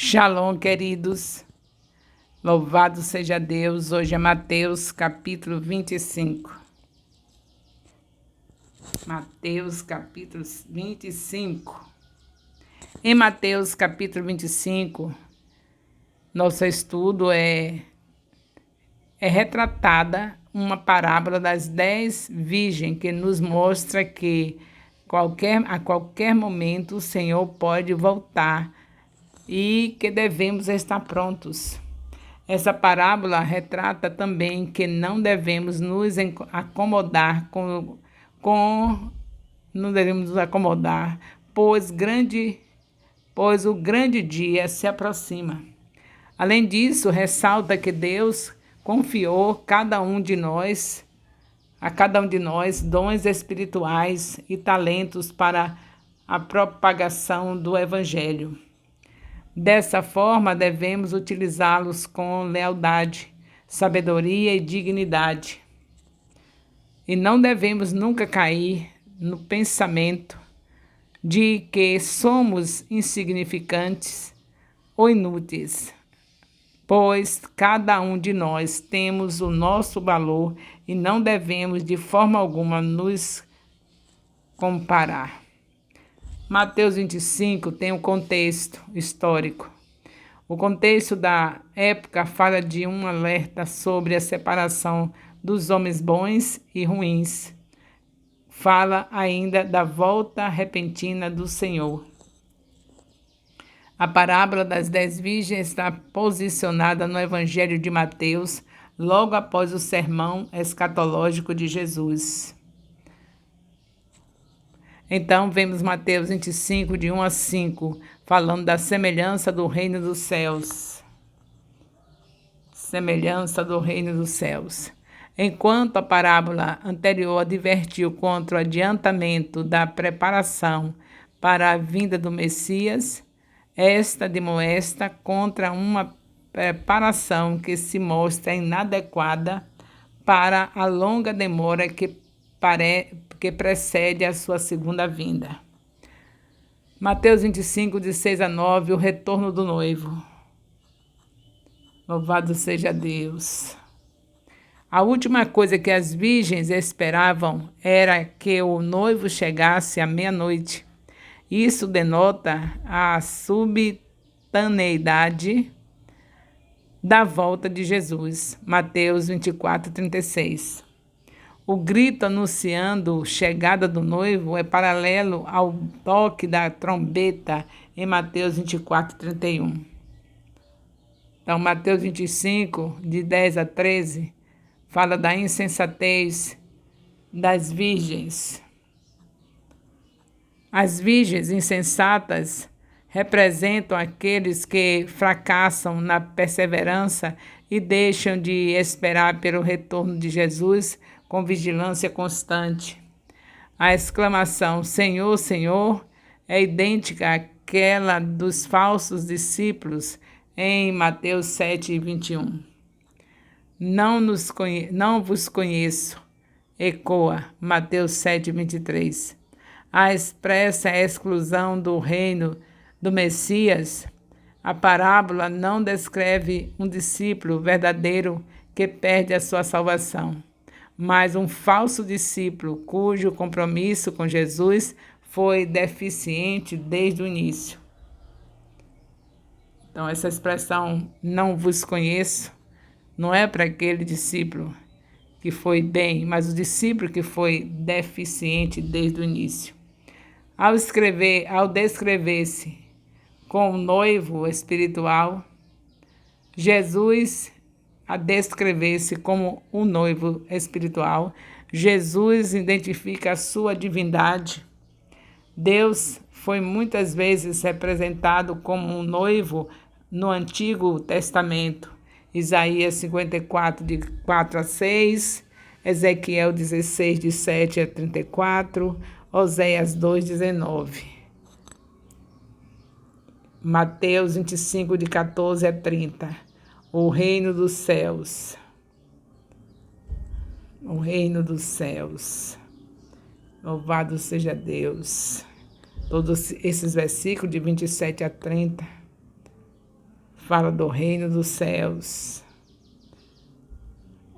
Shalom, queridos. Louvado seja Deus. Hoje é Mateus, capítulo 25. Mateus, capítulo 25. Em Mateus, capítulo 25, nosso estudo é retratada uma parábola das 10 virgens que nos mostra que a qualquer momento o Senhor pode voltar e que devemos estar prontos. Essa parábola retrata também que não devemos nos acomodar não devemos nos acomodar, pois o grande dia se aproxima. Além disso, ressalta que Deus confiou a cada um de nós dons espirituais e talentos para a propagação do Evangelho. Dessa forma, devemos utilizá-los com lealdade, sabedoria e dignidade. E não devemos nunca cair no pensamento de que somos insignificantes ou inúteis, pois cada um de nós temos o nosso valor e não devemos de forma alguma nos comparar. Mateus 25 tem um contexto histórico. O contexto da época fala de um alerta sobre a separação dos homens bons e ruins. Fala ainda da volta repentina do Senhor. A parábola das 10 virgens está posicionada no Evangelho de Mateus, logo após o sermão escatológico de Jesus. Então, vemos Mateus 25, de 1 a 5, falando da semelhança do reino dos céus. Semelhança do reino dos céus. Enquanto a parábola anterior advertiu contra o adiantamento da preparação para a vinda do Messias, esta admoesta contra uma preparação que se mostra inadequada para a longa demora que precede a sua segunda vinda. Mateus 25, de 6 a 9, o retorno do noivo. Louvado seja Deus. A última coisa que as virgens esperavam era que o noivo chegasse à meia-noite. Isso denota a subitaneidade da volta de Jesus. Mateus 24, 36. O grito anunciando a chegada do noivo é paralelo ao toque da trombeta em Mateus 24, 31. Então, Mateus 25, de 10 a 13, fala da insensatez das virgens. As virgens insensatas representam aqueles que fracassam na perseverança e deixam de esperar pelo retorno de Jesus com vigilância constante. A exclamação Senhor, Senhor é idêntica àquela dos falsos discípulos em Mateus 7, 21. Não vos conheço, ecoa Mateus 7, 23. A expressa exclusão do reino do Messias, a parábola não descreve um discípulo verdadeiro que perde a sua salvação, mas um falso discípulo cujo compromisso com Jesus foi deficiente desde o início. Então, essa expressão, não vos conheço, não é para aquele discípulo que foi bem, mas o discípulo que foi deficiente desde o início. Ao descrever-se com o noivo espiritual, a descrever-se como um noivo espiritual, Jesus identifica a sua divindade. Deus foi muitas vezes representado como um noivo no Antigo Testamento. Isaías 54, de 4 a 6, Ezequiel 16, de 7 a 34, Oséias 2, 19. Mateus 25, de 14 a 30. O reino dos céus. O reino dos céus. Louvado seja Deus. Todos esses versículos de 27 a 30 fala do reino dos céus.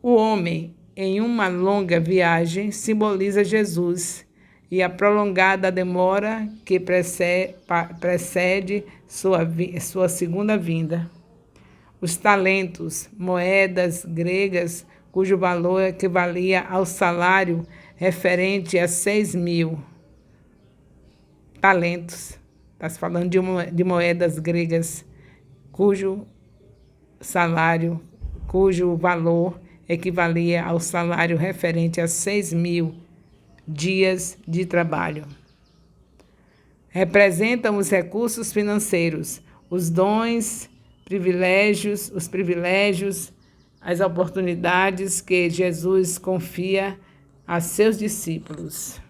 O homem, em uma longa viagem, simboliza Jesus e a prolongada demora que precede sua segunda vinda. Os talentos, moedas gregas, cujo valor equivalia ao salário referente a 6.000 talentos. Está se falando de moedas gregas, cujo valor equivalia ao salário referente a 6.000 dias de trabalho. Representam os recursos financeiros, os dons, os privilégios, as oportunidades que Jesus confia a seus discípulos.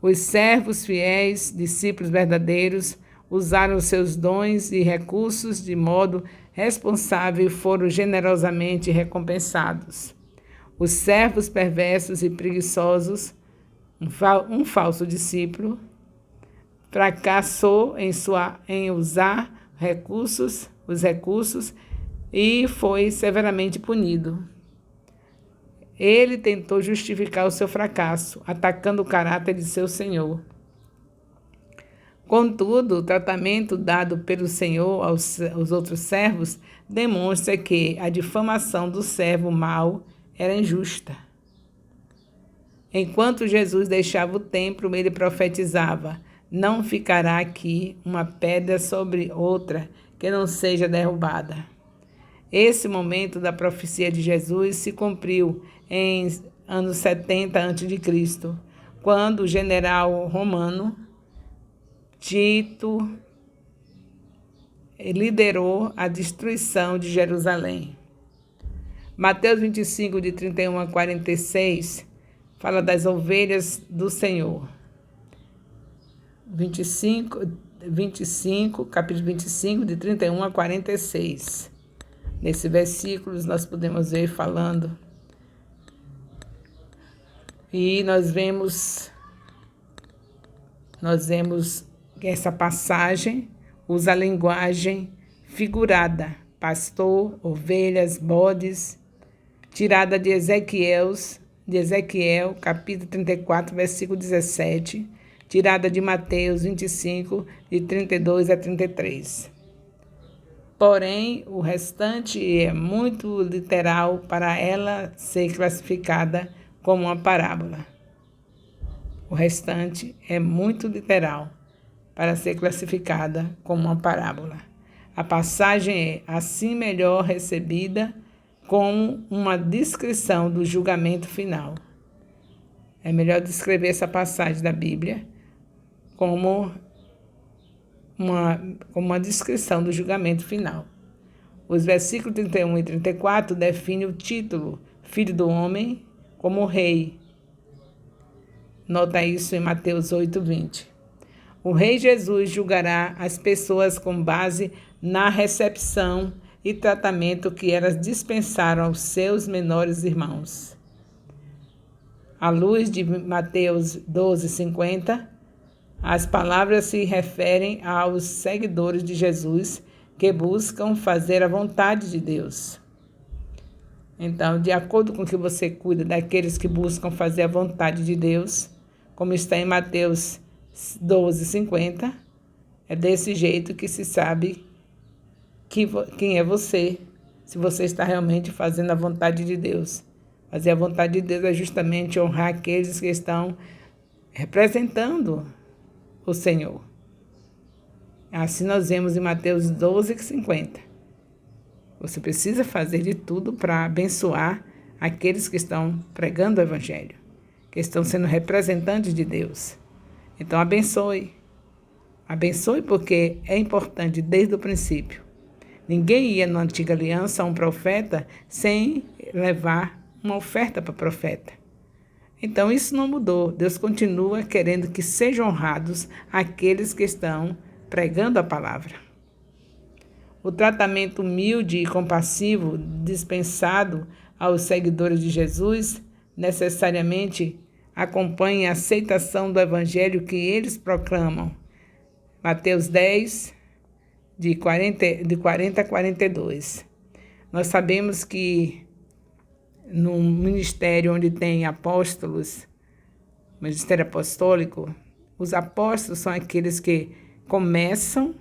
Os servos fiéis, discípulos verdadeiros, usaram seus dons e recursos de modo responsável e foram generosamente recompensados. Os servos perversos e preguiçosos, um falso discípulo, fracassou em usar os recursos e foi severamente punido. Ele tentou justificar o seu fracasso, atacando o caráter de seu senhor. Contudo, o tratamento dado pelo Senhor aos outros servos demonstra que a difamação do servo mau era injusta. Enquanto Jesus deixava o templo, ele profetizava: não ficará aqui uma pedra sobre outra que não seja derrubada. Esse momento da profecia de Jesus se cumpriu em anos 70 a.C., quando o general romano Tito liderou a destruição de Jerusalém. Mateus 25, de 31 a 46, fala das ovelhas do Senhor. capítulo 25, de 31 a 46. Nesses versículos nós podemos ver falando. E nós vemos que essa passagem usa a linguagem figurada, pastor, ovelhas, bodes, tirada de Ezequiel, capítulo 34, versículo 17, tirada de Mateus 25, de 32 a 33. Porém, o restante é muito literal para ela ser classificada como uma parábola. O restante é muito literal para ser classificada como uma parábola. A passagem é assim melhor recebida como uma descrição do julgamento final. É melhor descrever essa passagem da Bíblia como uma descrição do julgamento final. Os versículos 31 e 34 definem o título, Filho do Homem, como rei. Nota isso em Mateus 8:20. O rei Jesus julgará as pessoas com base na recepção e tratamento que elas dispensaram aos seus menores irmãos. À luz de Mateus 12:50, as palavras se referem aos seguidores de Jesus que buscam fazer a vontade de Deus. Então, de acordo com que você cuida daqueles que buscam fazer a vontade de Deus, como está em Mateus 12:50, é desse jeito que se sabe quem é você, se você está realmente fazendo a vontade de Deus. Fazer a vontade de Deus é justamente honrar aqueles que estão representando o Senhor. Assim nós vemos em Mateus 12:50. Você precisa fazer de tudo para abençoar aqueles que estão pregando o Evangelho, que estão sendo representantes de Deus. Então abençoe. Abençoe porque é importante desde o princípio. Ninguém ia na antiga aliança a um profeta sem levar uma oferta para o profeta. Então isso não mudou. Deus continua querendo que sejam honrados aqueles que estão pregando a palavra. O tratamento humilde e compassivo dispensado aos seguidores de Jesus necessariamente acompanha a aceitação do evangelho que eles proclamam. Mateus 10, de 40 a 42. Nós sabemos que no ministério onde tem apóstolos, ministério apostólico, os apóstolos são aqueles que começam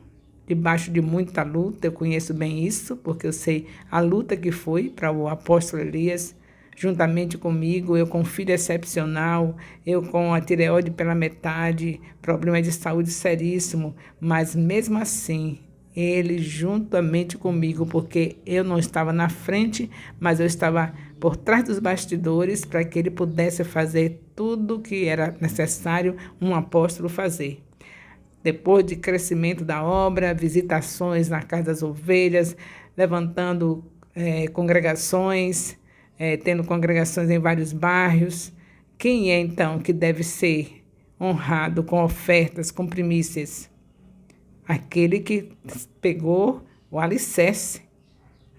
debaixo de muita luta. Eu conheço bem isso, porque eu sei a luta que foi para o apóstolo Elias, juntamente comigo, eu com um filho excepcional, eu com a tireoide pela metade, problema de saúde seríssimo, mas mesmo assim, ele juntamente comigo, porque eu não estava na frente, mas eu estava por trás dos bastidores para que ele pudesse fazer tudo o que era necessário um apóstolo fazer. Depois de crescimento da obra, visitações na Casa das Ovelhas, levantando congregações, tendo congregações em vários bairros. Quem é, então, que deve ser honrado com ofertas, com primícias? Aquele que pegou o alicerce.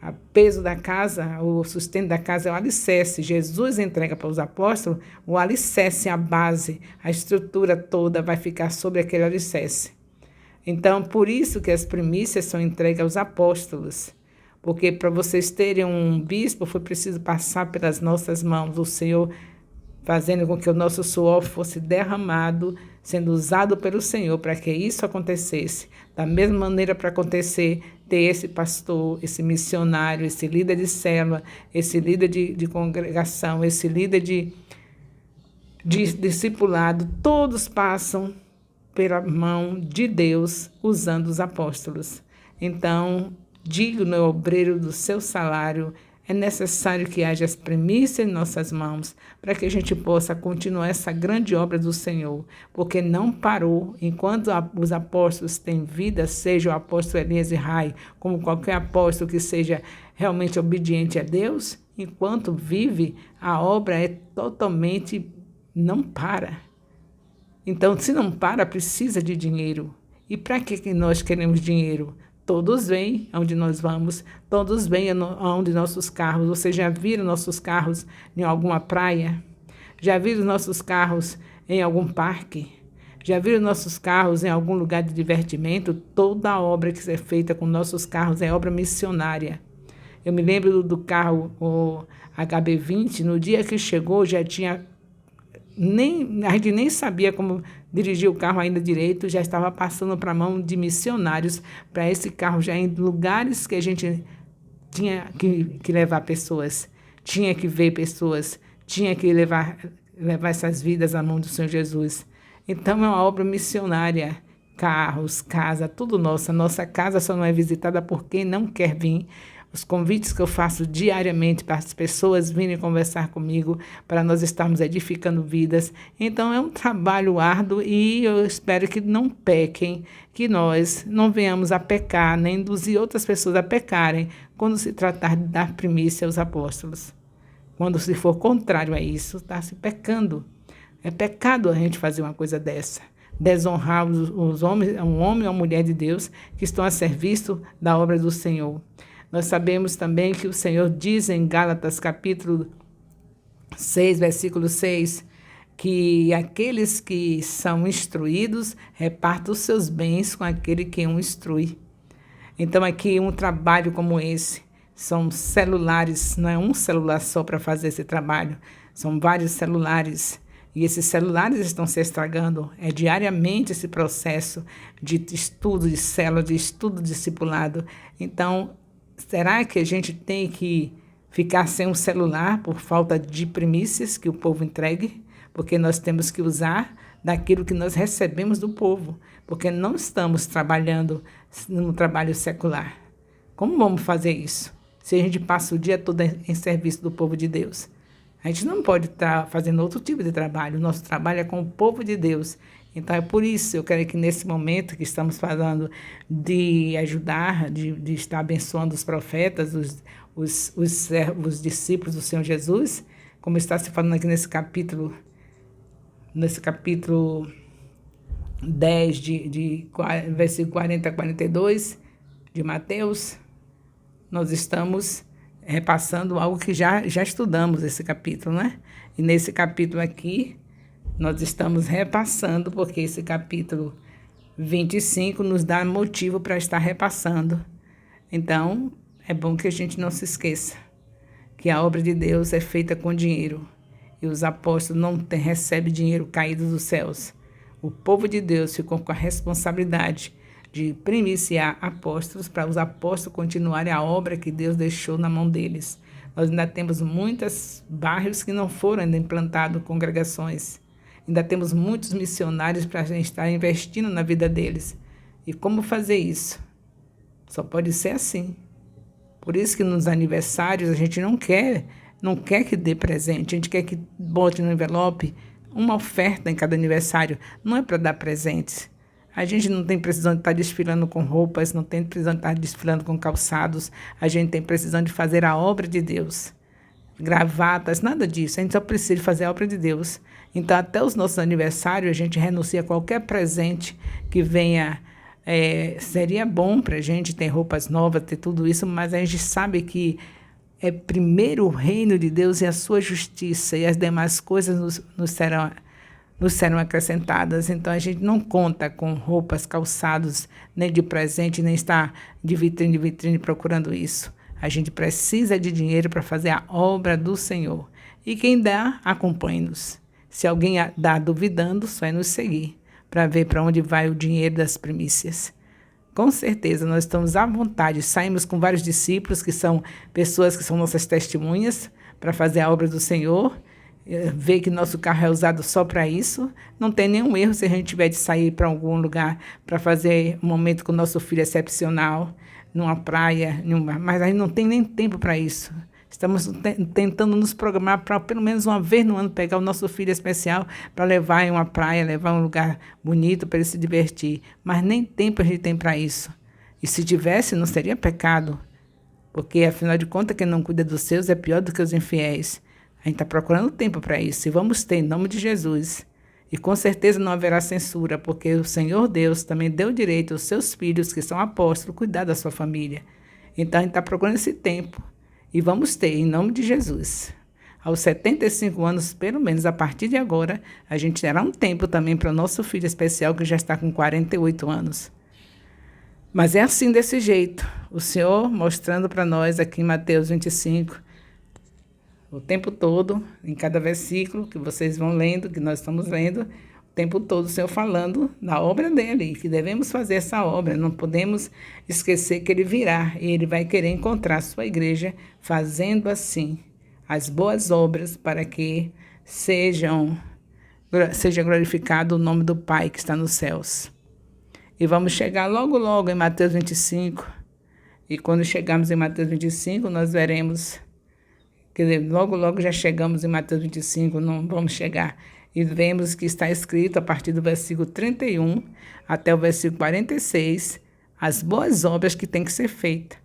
O peso da casa, o sustento da casa é o alicerce. Jesus entrega para os apóstolos o alicerce, a base, a estrutura toda vai ficar sobre aquele alicerce. Então, por isso que as primícias são entregues aos apóstolos. Porque para vocês terem um bispo, foi preciso passar pelas nossas mãos. O Senhor fazendo com que o nosso suor fosse derramado, sendo usado pelo Senhor para que isso acontecesse. Da mesma maneira, para acontecer, ter esse pastor, esse missionário, esse líder de célula, esse líder de congregação, esse líder de discipulado, todos passam pela mão de Deus usando os apóstolos. Então, digno é o obreiro do seu salário. É necessário que haja as primícias em nossas mãos para que a gente possa continuar essa grande obra do Senhor, porque não parou. Enquanto os apóstolos têm vida, seja o apóstolo Elias e Rai, como qualquer apóstolo que seja realmente obediente a Deus, enquanto vive, a obra é totalmente, não para. Então, se não para, precisa de dinheiro. E para que nós queremos dinheiro? Todos vêm aonde nós vamos, todos vêm aonde nossos carros. Vocês já viram nossos carros em alguma praia? Já viram nossos carros em algum parque? Já viram nossos carros em algum lugar de divertimento? Toda a obra que é feita com nossos carros é obra missionária. Eu me lembro do carro, o HB20, no dia que chegou já tinha... a gente nem sabia como dirigir o carro ainda direito, já estava passando para a mão de missionários para esse carro já em lugares que a gente tinha que levar pessoas, tinha que ver pessoas, tinha que levar essas vidas à mão do Senhor Jesus. Então é uma obra missionária, carros, casa, tudo nosso. A nossa casa só não é visitada por quem não quer vir. Os convites que eu faço diariamente para as pessoas virem conversar comigo, para nós estarmos edificando vidas. Então, é um trabalho árduo e eu espero que não pequem, que nós não venhamos a pecar, nem induzir outras pessoas a pecarem, quando se tratar de dar primícia aos apóstolos. Quando se for contrário a isso, está se pecando. É pecado a gente fazer uma coisa dessa. Desonrar os homens, um homem ou uma mulher de Deus que estão a serviço da obra do Senhor. Nós sabemos também que o Senhor diz em Gálatas capítulo 6, versículo 6, que aqueles que são instruídos repartam os seus bens com aquele que o instrui. Então, aqui um trabalho como esse, são celulares, não é um celular só para fazer esse trabalho, são vários celulares. E esses celulares estão se estragando. É diariamente esse processo de estudo de célula, de estudo discipulado. Então, será que a gente tem que ficar sem um celular por falta de primícias que o povo entregue? Porque nós temos que usar daquilo que nós recebemos do povo, porque não estamos trabalhando no trabalho secular. Como vamos fazer isso? Se a gente passa o dia todo em serviço do povo de Deus. A gente não pode estar fazendo outro tipo de trabalho. O nosso trabalho é com o povo de Deus. Então, é por isso eu quero que nesse momento que estamos falando de ajudar, de estar abençoando os profetas, os discípulos do Senhor Jesus, como está se falando aqui nesse capítulo 10, versículo 40 a 42 de Mateus, nós estamos repassando algo que já estudamos esse capítulo, né? E nesse capítulo aqui, nós estamos repassando, porque esse capítulo 25 nos dá motivo para estar repassando. Então, é bom que a gente não se esqueça que a obra de Deus é feita com dinheiro e os apóstolos não recebem dinheiro caído dos céus. O povo de Deus ficou com a responsabilidade de primiciar apóstolos para os apóstolos continuarem a obra que Deus deixou na mão deles. Nós ainda temos muitos bairros que não foram ainda implantados, congregações. Ainda temos muitos missionários para a gente estar investindo na vida deles. E como fazer isso? Só pode ser assim. Por isso que nos aniversários a gente não quer que dê presente, a gente quer que bote no envelope uma oferta em cada aniversário. Não é para dar presentes. A gente não tem precisão de estar desfilando com roupas, não tem precisão de estar desfilando com calçados. A gente tem precisão de fazer a obra de Deus. Gravatas, nada disso. A gente só precisa fazer a obra de Deus. Então, até os nossos aniversários, a gente renuncia a qualquer presente que venha. Seria bom para a gente ter roupas novas, ter tudo isso, mas a gente sabe que é primeiro o reino de Deus e a sua justiça, e as demais coisas nos serão acrescentadas. Então, a gente não conta com roupas, calçados, nem de presente, nem está de vitrine procurando isso. A gente precisa de dinheiro para fazer a obra do Senhor. E quem dá, acompanhe-nos. Se alguém dá duvidando, só é nos seguir, para ver para onde vai o dinheiro das primícias. Com certeza, nós estamos à vontade. Saímos com vários discípulos, que são pessoas que são nossas testemunhas, para fazer a obra do Senhor. Ver que nosso carro é usado só para isso. Não tem nenhum erro se a gente tiver de sair para algum lugar para fazer um momento com o nosso filho excepcional, numa praia, mas a gente não tem nem tempo para isso. Estamos tentando nos programar para pelo menos uma vez no ano pegar o nosso filho especial para levar em uma praia, levar em um lugar bonito para ele se divertir. Mas nem tempo a gente tem para isso. E se tivesse, não seria pecado. Porque, afinal de contas, quem não cuida dos seus é pior do que os infiéis. A gente está procurando tempo para isso. E vamos ter, em nome de Jesus. E com certeza não haverá censura, porque o Senhor Deus também deu direito aos seus filhos, que são apóstolos, cuidar da sua família. Então, a gente está procurando esse tempo. E vamos ter, em nome de Jesus. Aos 75 anos, pelo menos a partir de agora, a gente terá um tempo também para o nosso filho especial, que já está com 48 anos. Mas é assim, desse jeito. O Senhor mostrando para nós aqui em Mateus 25, o tempo todo, em cada versículo que vocês vão lendo, que nós estamos lendo, o tempo todo o Senhor falando da obra dele, que devemos fazer essa obra. Não podemos esquecer que ele virá e ele vai querer encontrar a sua igreja fazendo assim as boas obras para que seja glorificado o nome do Pai que está nos céus. E vamos chegar logo, logo em Mateus 25. E quando chegarmos em Mateus 25, nós veremos, quer dizer, logo, logo já chegamos em Mateus 25, não vamos chegar. E vemos que está escrito a partir do versículo 31 até o versículo 46, as boas obras que têm que ser feitas.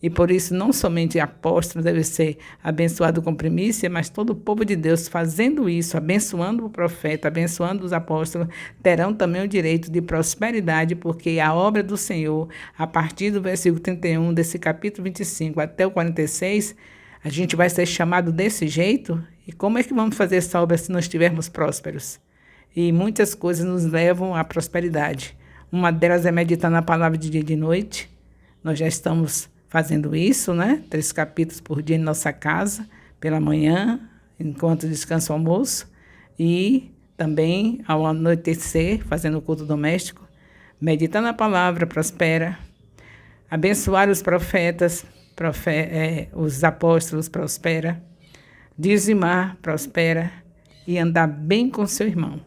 E por isso não somente apóstolos devem ser abençoados com primícia, mas todo o povo de Deus fazendo isso, abençoando o profeta, abençoando os apóstolos, terão também o direito de prosperidade, porque a obra do Senhor, a partir do versículo 31 desse capítulo 25 até o 46, a gente vai ser chamado desse jeito. E como é que vamos fazer essa obra se não estivermos prósperos? E muitas coisas nos levam à prosperidade. Uma delas é meditar na palavra de dia e de noite. Nós já estamos fazendo isso, né? 3 capítulos por dia em nossa casa, pela manhã, enquanto descansa o almoço. E também ao anoitecer, fazendo o culto doméstico. Meditar na palavra, prospera. Abençoar os profetas, os apóstolos, prospera. Dizimar, prospera. E andar bem com seu irmão.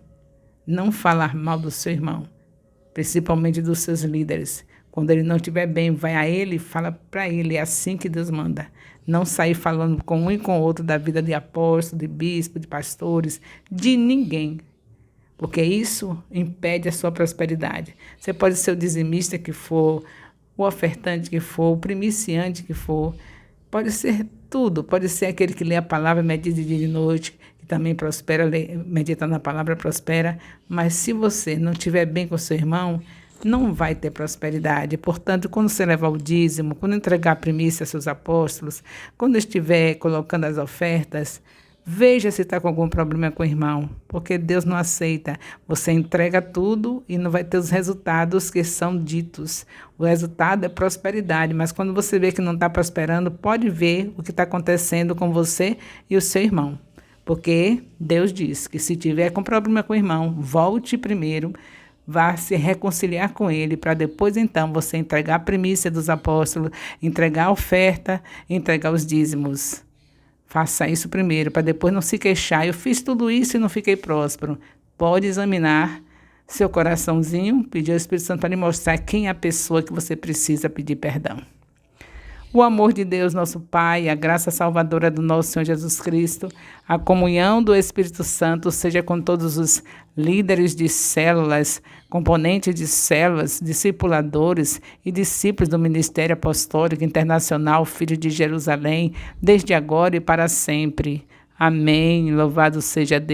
Não falar mal do seu irmão, principalmente dos seus líderes. Quando ele não estiver bem, vai a ele e fala para ele. É assim que Deus manda. Não sair falando com um e com o outro da vida de apóstolo, de bispo, de pastores, de ninguém. Porque isso impede a sua prosperidade. Você pode ser o dizimista que for, o ofertante que for, o primiciante que for. Pode ser tudo. Pode ser aquele que lê a palavra, medita de dia e de noite, que também prospera, medita na palavra, prospera. Mas se você não estiver bem com seu irmão, não vai ter prosperidade. Portanto, quando você levar o dízimo, quando entregar a primícia aos seus apóstolos, quando estiver colocando as ofertas, Veja se está com algum problema com o irmão, porque Deus não aceita. Você entrega tudo e não vai ter os resultados que são ditos. O resultado é prosperidade, mas quando você vê que não está prosperando, pode ver o que está acontecendo com você e o seu irmão. Porque Deus diz que se tiver com problema com o irmão, volte primeiro, vá se reconciliar com ele, para depois então você entregar a primícia dos apóstolos, entregar a oferta, entregar os dízimos. Faça isso primeiro, para depois não se queixar. Eu fiz tudo isso e não fiquei próspero. Pode examinar seu coraçãozinho, pedir ao Espírito Santo para lhe mostrar quem é a pessoa que você precisa pedir perdão. O amor de Deus, nosso Pai, a graça salvadora do nosso Senhor Jesus Cristo, a comunhão do Espírito Santo seja com todos os líderes de células, componentes de células, discipuladores e discípulos do Ministério Apostólico Internacional Filho de Jerusalém, desde agora e para sempre. Amém. Louvado seja Deus.